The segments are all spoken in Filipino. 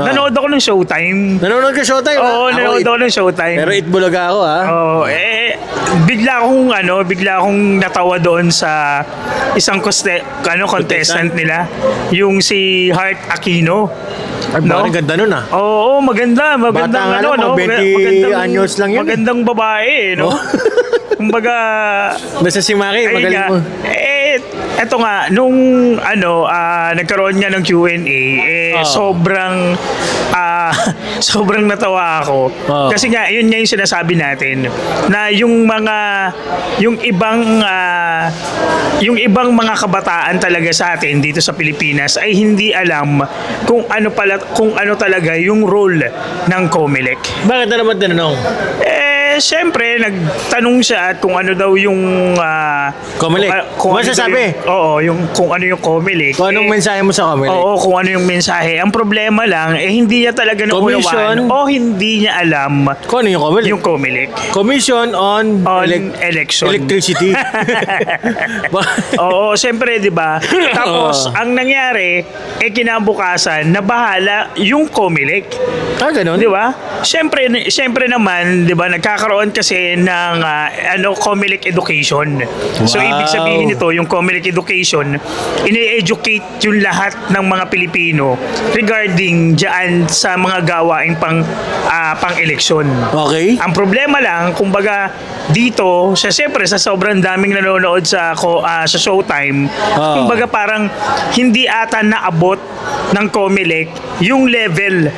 nanood ako ng Showtime. Nanonood ka Showtime? Oo, nanood ako ng Showtime. Pero Itbulaga ako, ha? Oo, bigla akong natawa doon sa isang contestant nila, yung si Heart Aquino. Ay, parang ganda nun, ah. Oo, maganda. Bata nga lang, 20 anyos lang yun. Magandang babae, no? Kumbaga, basta si Maki, magaling mo. Eto nga, nung nagkaroon nga ng Q&A, sobrang natawa ako. Kasi nga, yun nga yung sinasabi natin, na yung ibang mga kabataan talaga sa atin dito sa Pilipinas ay hindi alam kung ano talaga yung role ng COMELEC. Bakit na naman tinanong? Siyempre, nagtanong siya at kung ano daw yung COMELEC. Kung masasabi? Kung ano yung COMELEC. Kung anong mensahe mo sa COMELEC? Oo, kung ano yung mensahe. Ang problema lang, hindi niya talaga naunawaan o hindi niya alam kung ano yung COMELEC? Yung COMELEC. Commission on Election. Electricity. Oo, siyempre, di ba? Tapos, ang nangyari, kinabukasan, nabahala yung COMELEC. Ganun? Di ba? Siyempre naman, di ba, nagkakaroon kasi ng COMELEC education. So, ibig sabihin nito, yung COMELEC education, ini-educate yung lahat ng mga Pilipino regarding dyan sa mga gawaing pang-eleksyon. Okay. Ang problema lang, kumbaga, dito, siyempre, sa sobrang daming nanonood sa Showtime, kumbaga parang hindi ata naabot ng COMELEC yung level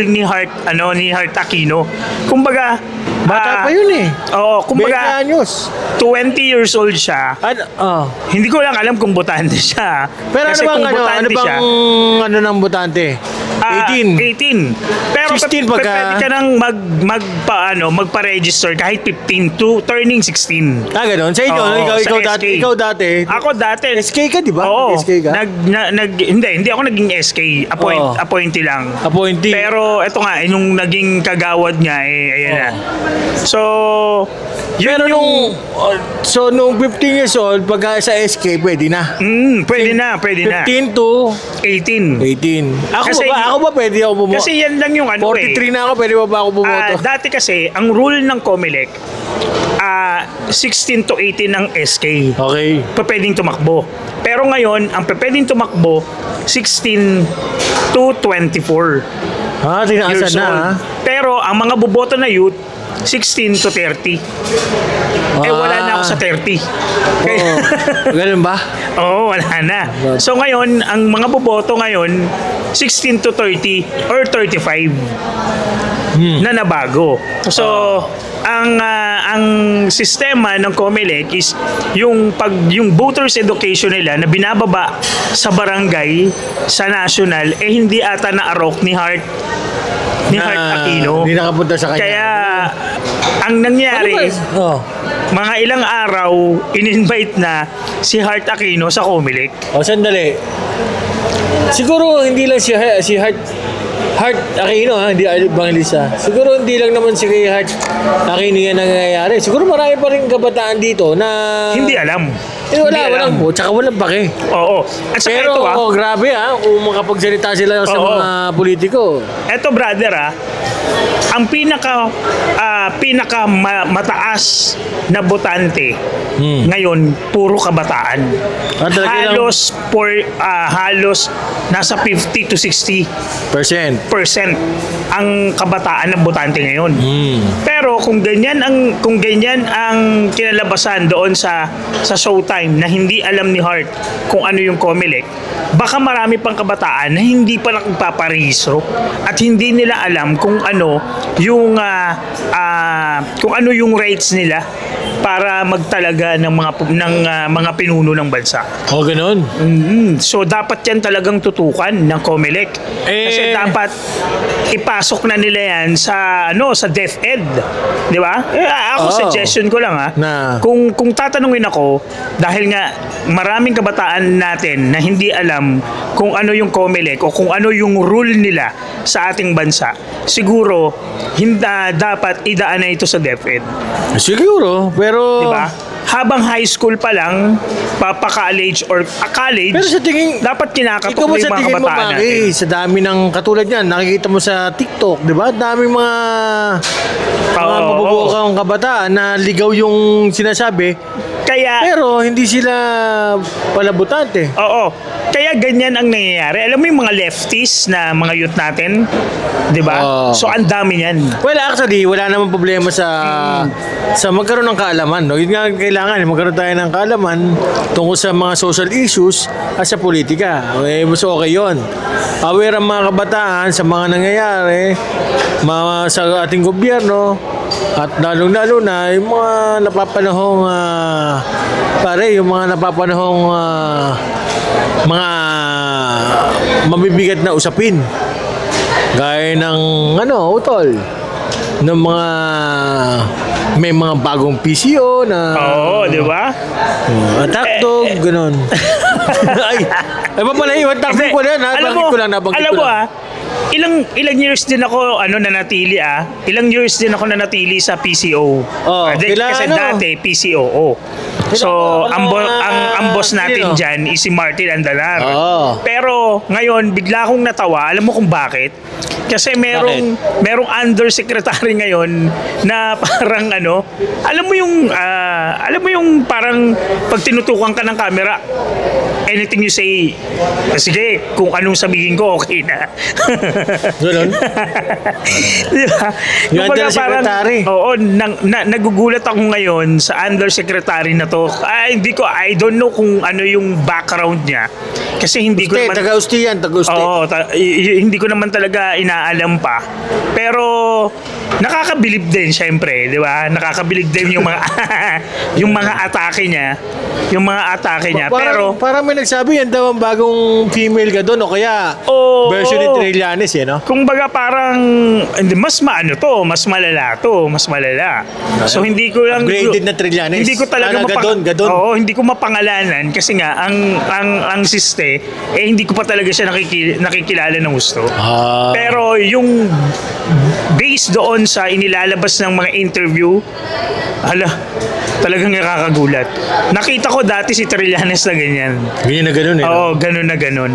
ni Heart Aquino. Kumbaga, bata pa yun Oo, kumbaga 20 anyos. 20 years old siya. Hindi ko lang alam kung botante siya. Pero kasi ano bang ng botante? 18. 18. Pero 16 pwede ka nang magpa-register kahit 15 to turning 16. Ganun. Sa inyo, ikaw dati. Ako dati. SK ka, di ba? Oo. SK ka? Hindi ako naging SK. Appointee lang. Appointee. Pero eto nga, nung naging kagawad niya, ayan na. So, nung 15 years old, pag sa SK, pwede na? Pwede na. 15 to 18. Ako ba pwede ako bumoto? Kasi yan lang yung 43 na ako, pwede ba ako bumoto? Dati kasi, ang rule ng COMELEC, 16 to 18 ng SK. Okay. Pwedeng tumakbo. Pero ngayon, ang pwedeng tumakbo, 16 to 24. Tinaasan na. Pero ang mga boboto na youth, 16 to 30. Wala na ako sa 30. Ganun ba? Oo, wala na. So ngayon, ang mga boboto ngayon, 16 to 30 or 35 na nabago. So, ang sistema ng COMELEC is yung voters education nila na binababa sa barangay, sa national, hindi ata na-arok ni Heart Aquino. Hindi nakapunta sa kanya. Kaya, ang nangyari, mga ilang araw, in-invite na si Heart Aquino sa COMELEC. Sandali. Siguro hindi lang si Heart Aquino, hindi Evangelista. Siguro hindi lang naman si Heart Aquino yan nangyayari. Siguro marami pa rin kabataan dito na hindi alam. Walang tsaka walang pake. Oo. At saka pero ito, grabe kung makapagsalita sila sa mga politiko. Eto brother ang pinaka mataas na botante ngayon puro kabataan. Halos nasa 50 to 60% ang kabataan ng botante ngayon. Pero kung ganyan ang kinalabasan doon sa Showtime na hindi alam ni Heart kung ano yung COMELEC, baka marami pang kabataan na hindi pa nagpaparehistro at hindi nila alam kung ano yung rights nila para magtalaga ng mga pinuno ng bansa. Ganoon. So dapat yan talagang tutukan ng COMELEC. Kasi dapat ipasok na nila yan sa DepEd, 'di ba? Suggestion ko lang kung tatanungin ako, dahil nga maraming kabataan natin na hindi alam kung ano yung COMELEC o kung ano yung rule nila sa ating bansa, siguro dapat idaan na ito sa DepEd. Siguro, pero diba? habang high school pa lang, pa-college or college, Pero sa tingin, dapat kinakatok ikaw mo ba yung sa mga tingin mo, kabataan Maki, natin. sa dami ng katulad yan, nakikita mo sa TikTok, di ba? Dami mga mabubukang kabataan na ligaw yung sinasabi, Kaya, pero hindi sila palabutante. oo. Kaya ganyan ang nangyayari. Alam mo yung mga lefties na mga youth natin? Di ba? Oo. So, ang dami niyan. Well, actually, wala namang problema sa magkaroon ng kaalaman. No? Yun nga ang kailangan, magkaroon tayo ng kaalaman tungkol sa mga social issues at sa politika. Okay, mas okay yun. Aware ang mga kabataan sa mga nangyayari sa ating gobyerno at lalong-lalo na yung mga napapanahong yung mga napapanahong mga mabibigat na usapin. Gaya ng utol ng mga may mga bagong PCO na Oo, di ba? attack dog, ganun. ay ba pala yun? Attack dog ko na, nabanggit ko lang. Alam mo ilang years din ako nanatili Ilang years din ako nanatili sa PCO. Kasi dati PCOO. So, ang boss natin dyan is si Martin Andalar. Pero ngayon, bigla akong natawa. Alam mo kung bakit? Kasi merong undersecretary ngayon na parang alam mo yung parang pag tinutukan ka ng camera, anything you say, sige, kung anong sabihin ko, okay na. Ganun? Diba? Yung undersecretary. Oo, nagugulat ako ngayon sa undersecretary na to. I don't know kung ano yung background niya. Kasi hindi ko naman... Taga-Usti yan, taga-Usti. Oo, hindi ko naman talaga inaalam pa. Pero nakakabilib din, syempre, di ba? Nakakabilib din yung mga yung mga atake niya. Yung mga atake niya. Parang may nagsabi yan daw ang bagong female ka doon o kaya version ni Trillanes, no? Kung baga parang mas mas malala. So hindi ko lang upgraded na Trillanes. Hindi ko talaga gadon. Oo, hindi ko mapangalanan kasi nga ang siste hindi ko pa talaga siya nakikilala ng gusto. Pero yung based doon sa inilalabas ng mga interview, talagang nakakagulat. Nakita ko dati si Trillanes na ganyan. Ganyan na ganun Oo, ganun na ganun.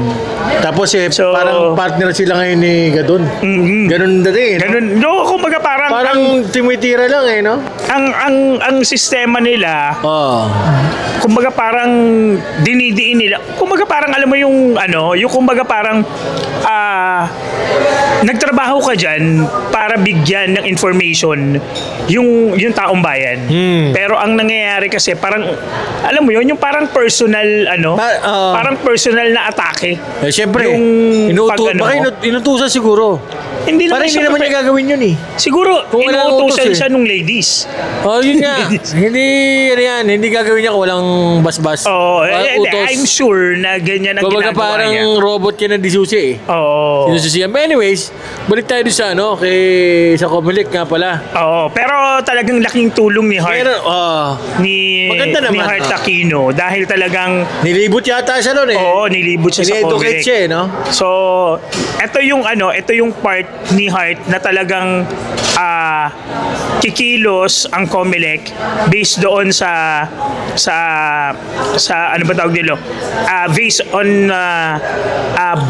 Tapos parang partner sila ngayon ni Gadon. Ganun dati. Ganun. No, kumbaga parang tumitira lang no? Ang sistema nila, kumbaga parang dinidiin nila. Kumbaga parang alam mo yung yung kumbaga parang nagtrabaho ka dyan para bigyan ng information yung taong bayan. Pero ang nangyayari kasi parang alam mo yun, yung parang personal parang personal na atake. Siyempre, baka inutusan siguro. Hindi naman niya gagawin yun Siguro, inuutosan siya nung ladies. Yun nga. Hindi gagawin niya kung walang basbas. I'm sure na ganyan ang ginagawa niya. Parang robot yan na disusi sinususiyan. But anyways, balik tayo sa sa Comelec nga pala. Pero talagang laking tulong ni Heart. Ni Heart Aquino dahil talagang nilibot yata siya noon nilibot siya sa Comelec. Siya, no? So, ito yung part ni Heart na talagang kikilos ang Comelec based doon sa ano ba tawag nilo? Based on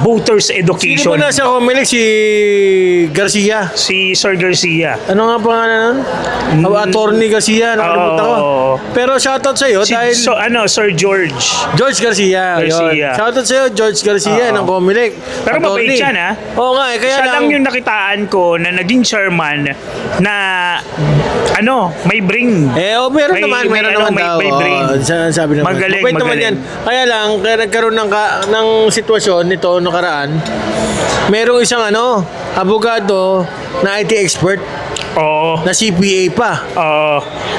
voters education. Sino ba nasa Comelec? Si Garcia? Si Sir Garcia. Ano nga pangalan nun? Attorney Garcia. Nakalimutan ko. Pero shoutout sa'yo dahil... Sir George. George Garcia. Shoutout sa'yo, George Garcia ng Comelec. Pero mabait siya na. Oo nga kaya siya lang yung nakitaan ko na naging chairman na may bring. Meron naman may bring. Sabi naman. Magaling. Kaya lang, nagkaroon ng sitwasyon nito nakaraan. Merong isang abogado na IT expert. Na CPA pa.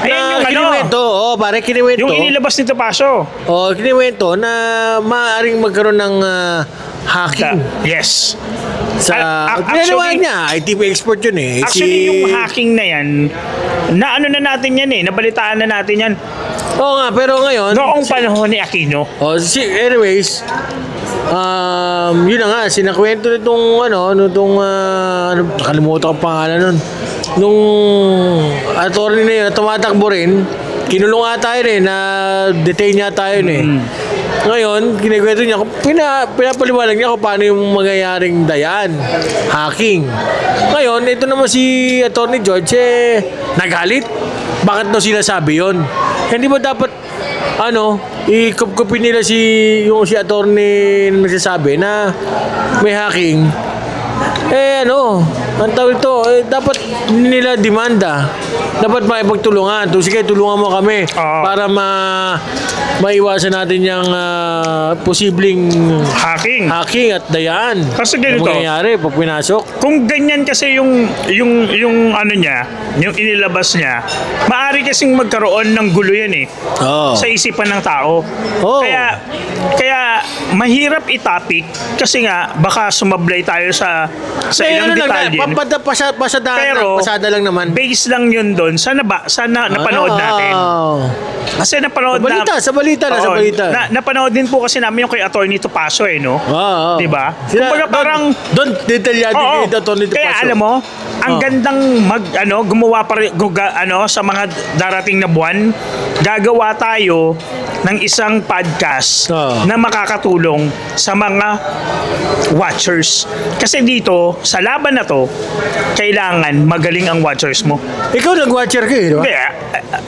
Ayan yung kiniwento. Yung inilabas nito Paso. Kiniwento na maaaring magkaroon ng hacking. Yes. Actually, niya, IT expert yun Actually, yung hacking na yan, na natin yan nabalitaan na natin yan. Oo nga, pero ngayon... Noong panahon ni Aquino. Anyways, yun na nga, sinakwento nitong nakalimutan ko pangalan nun. Nung attorney na yun, tumatakbo rin, kinulong ata yun na detain niya tayo Ngayon, kinikwento niya, pinapaliwalag niya kung paano yung mangyayaring dayan, hacking. Ngayon, ito naman si Attorney George, nagalit. Bakit daw sinasabi yun? Hindi ba dapat, ikupkupin nila si attorney na nagsasabi na may hacking? Ang tawag ito, dapat nila demanda. Dapat maipagtulungan. Sige, tulungan mo kami para maiwasan natin yung posibleng hacking at dayaan. Kasi ganito, mangyayari pag pinasok. Kung ganyan kasi yung inilabas niya, maaari kasing magkaroon ng gulo yan sa isipan ng tao. Kaya mahirap i-topic kasi nga baka sumablay tayo sa ilang detalye. Pasada lang naman. Base lang yun doon. Sana napanood natin. Kasi napanood sa balita. Napanood din po kasi namin yung kay Attorney Topacio diba? Kumbaga parang doon detalyado kay Attorney Topacio. Kaya alam mo, ang gandang gumawa pa rin sa mga darating na buwan, gagawa tayo ng isang podcast na makakatulong sa mga watchers. Kasi dito, sa laban na to, kailangan magaling ang watchers mo. Ikaw nag-watcher ka di ba?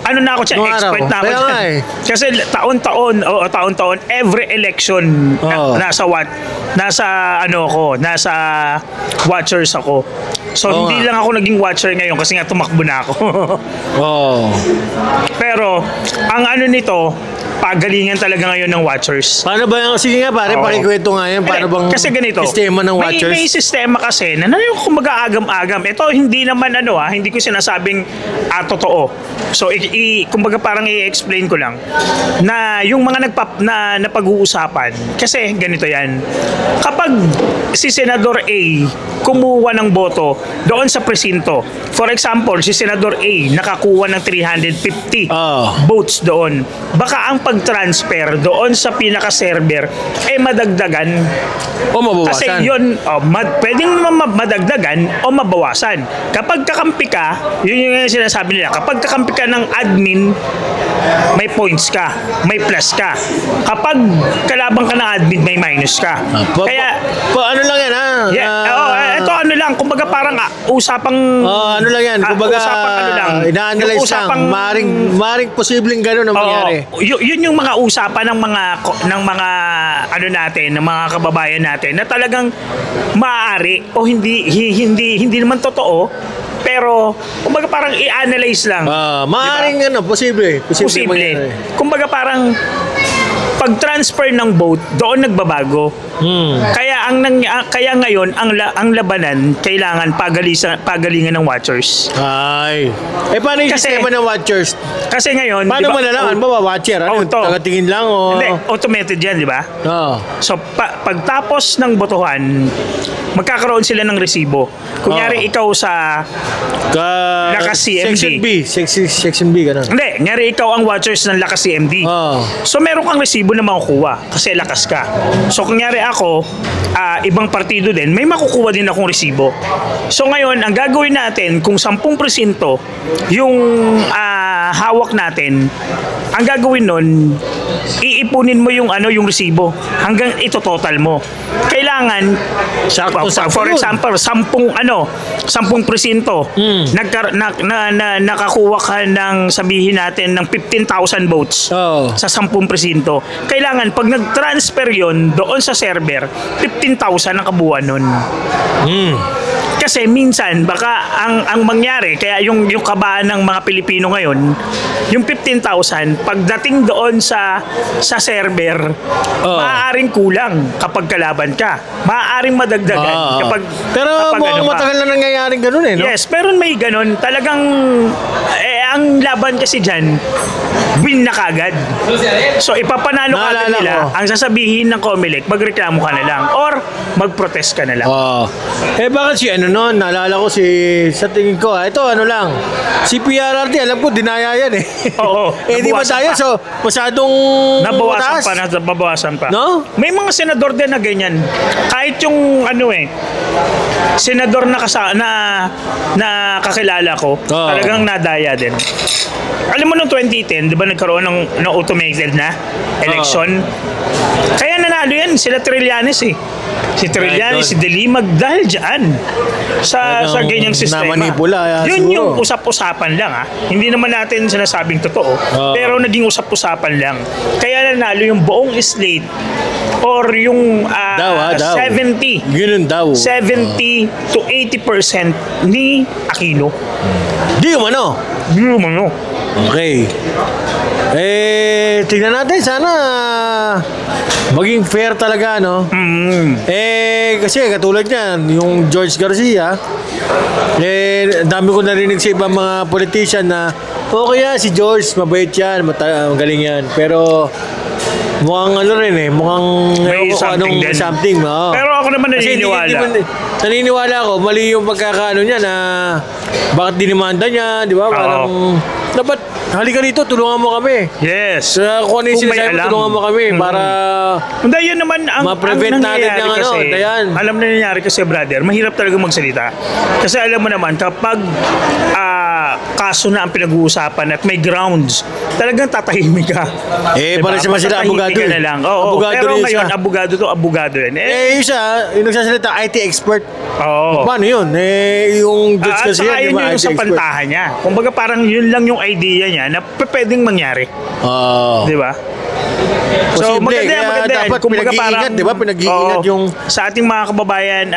Na ako dyan, expert na ako dyan. Kasi taon-taon, every election, nasa watchers ako. So, hindi lang ako naging watcher ngayon kasi nga tumakbo na ako. Pero, ang nito, pagalingan talaga ngayon ng watchers. Paano ba yung, sige nga pare, pakikwento nga yan, paano bang kasi ganito, sistema ng watchers? May sistema kasi na kumbaga agam-agam. Ito hindi naman hindi ko sinasabing totoo. So, kumbaga parang i-explain ko lang na yung mga napag-uusapan, kasi ganito yan. Kapag si Senador A kumuha ng boto doon sa presinto, for example, si Senador A nakakuha ng 350 votes doon, baka ang pag-transfer doon sa pinaka-server madagdagan o mabawasan. Kasi yun, pwedeng madagdagan o mabawasan. Kapag kakampi ka, yun yung sinasabi nila, kapag kakampi ka ng admin, may points ka, may plus ka. Kapag kalabang ka ng admin, may minus ka. Kaya, ano lang yan ito kumbaga parang usapang ano lang yan, kumbaga ina-analyze lang, maring posibleng gano'n ang mangyari. Yun yung mga usapan ng mga natin, ng mga kababayan natin na talagang maaari o hindi naman totoo, pero kumbaga parang i-analyze lang. Maaring posible. Kumbaga parang pag-transfer ng vote, doon nagbabago. Kaya ngayon ang labanan kailangan pagalingan ng watchers. Paano yung sistema ng watchers? Kasi ngayon, paano malalaman ba watcher? Tagatingin lang o? Hindi, automated yan, di ba? So pagtapos ng botohan, magkakaroon sila ng resibo. Kunyari ikaw sa Lakas CMD. Section B, gano'n. Hindi, kunyari ikaw ang watchers ng Lakas CMD. So meron kang resibo na makukuha kasi lakas ka. So kunyari ako, ibang partido din, may makukuha din akong resibo. So ngayon, ang gagawin natin, kung 10% yung hawak natin, ang gagawin nun, iipunin mo yung resibo hanggang ito total mo. Kailangan for example 10% nakakuha ka ng, sabihin natin, ng 15,000 votes sa 10%. Kailangan pag nag-transfer yon doon sa server, 15,000 ang kabuuan nun. Kasi minsan baka ang mangyari, kaya yung kabahan ng mga Pilipino ngayon, yung 15,000 pagdating doon sa server, maaaring kulang kapag kalaban ka. Maaaring madagdagan pero mukhang matagal na nangyayaring ganun no? Yes, pero may ganun. Talagang ang ang laban kasi dyan, win na kagad. So, ipapanalo ka Naalala nila. ko. Ang sasabihin ng Comelec, magreklamo ka na lang or mag-protest ka na lang. Bakit si ano noon, naalala ko sa tingin ko, ito ano lang, si PRRT, alam ko, dinaya yan eh. Oo, Di ba nabawasan tayo, pa. so, masyadong Nabawasan mataas. nabawasan pa. No? May mga senador din na ganyan. Kahit yung senador na kakilala ko, talagang nadaya din. Alam mo nung 2010, di ba nagkaroon ng automated na election? Kaya nanalo yan, sila Trillanes eh. Si Trillanes, si Delimag, dahil dyan sa ganyang sistema. Namanipula, Yun siguro. yung usap-usapan lang ha. Hindi naman natin sinasabing totoo, pero naging usap-usapan lang. Kaya nanalo yung buong slate or yung daw. 70. Ganun daw. 70 to 80% ni Aquino. Di umano. Okay. Tingnan natin, sana maging fair talaga, no? Kasi katulad niyan, yung George Garcia, dami ko narinig sa ibang mga politician na okay si George, mabait yan, magaling yan. Pero mukhang mukhang May something din. Pero ako naman naniniwala. Naniniwala ako, mali yung pagkakaano niya na bakit dinimanda niya, di ba? Parang dapat halika dito, tulungan mo kami. Yes. Kung ano yung sinasabi mo, tulungan mo kami para Hindi, yun naman ang ma-prevent natin ng kasi, dayan. alam na nangyayari kasi, brother, mahirap talaga magsalita. Kasi alam mo naman, kapag kaso na ang pinag-uusapan at may grounds, talagang tatahimik ka. Parang sila abogado. Tatahimik ka na lang. Oo, Abogado pero rin ngayon, siya. abogado yan. Yung isa, yung nagsasalita, IT expert. Oo. Paano yun? Yung judge kasi saka yan, yun di ba? yung IT sa expert. pantahan niya. Kumbaga parang yun lang yung idea niya na pwedeng mangyari. Di ba? So Posible, maganda kaya yan. dapat Kumbaga pinag-iingat, di ba? Pinag-iingat yung... Sa ating mga kababayan,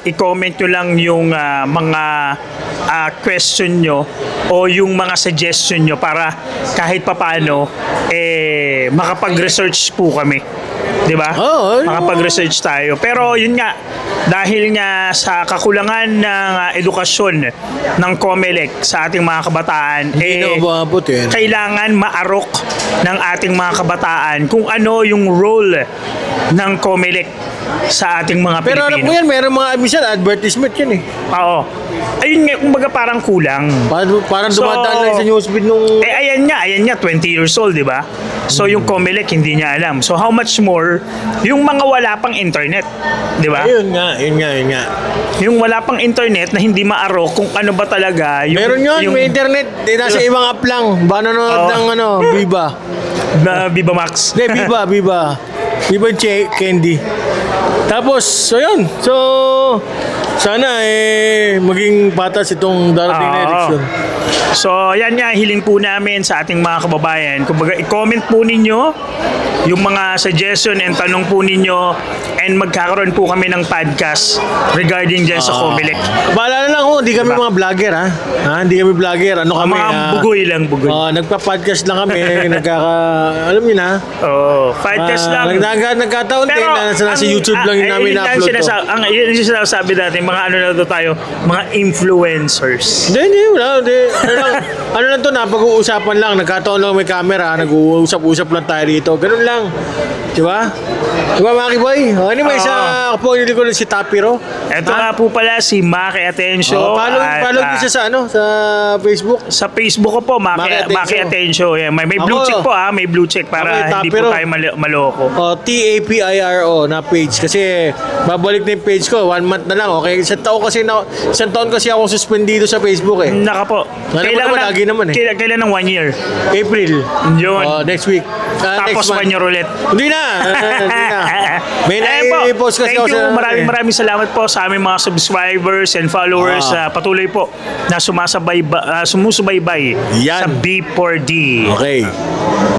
i-comment nyo lang yung mga question nyo o yung mga suggestion nyo para kahit papano makapag-research po kami. Di ba? Makapag-research tayo. Pero yun nga, dahil nga sa kakulangan ng edukasyon ng Comelec sa ating mga kabataan, kailangan maarok ng ating mga kabataan kung ano yung role ng Comelec sa ating mga Pero Pilipino. alam ko yan, meron mga minsan advertisement yan eh. Oo. Ayun nga, kumbaga parang kulang. Parang dumadaan lang sa newsfeed nung... ayan nga, 20 years old, di ba? So yung Comelec hindi niya alam. So how much more yung mga wala pang internet, di ba? Yun nga. Yung wala pang internet na hindi maarok kung ano ba talaga yung... Meron yun, may internet. Nasa ibang app lang. Nanonood ng Viva. Viva Max. Hindi, Viva. Viva Candy. Tapos, so yun. So, sana maging patas itong darating na eleksyon. So, yan nga, hiling po namin sa ating mga kababayan. Kumbaga, i-comment po ninyo yung mga suggestion and tanong po ninyo and magkakaroon po kami ng podcast regarding dyan sa Comelec. Bahala na lang hindi kami mga vlogger ha. Hindi kami vlogger. Ano kami? Mga bugoy lang. Nagpa-podcast lang kami. Alam niyo na. Podcast lang. Nagkataon din na nasa YouTube lang yung namin na-upload to. Yun yung sinasabi natin, mga ano na to tayo, mga influencers. Hindi, wala. Ano lang to, napag-uusapan lang. Nagkataon lang may camera, nag-uusap-usap lang tayo dito. Ganun lang. Diba? Diba, Maki Boy? Anyway, sa kapag ko si Tapiro. Ito nga po pala si Maki Atencio. Follow niyo siya sa Facebook. Sa Facebook ko po, Maki Atencio. Yeah, may blue check po may blue check para hindi po tayo maloko. TAPIRO na page. Kasi babalik na yung page ko. 1 month na lang. Okay? Isang taon kasi ako suspendido sa Facebook eh. Naka po. Kailan ng 1 year? April. Yun. Next week. Tapos 1 year ulit. Hindi na. May na-post kasi Thank you. Maraming salamat po sa aming mga subscribers and followers. Patuloy po na sumusubaybay sa B4D. Okay.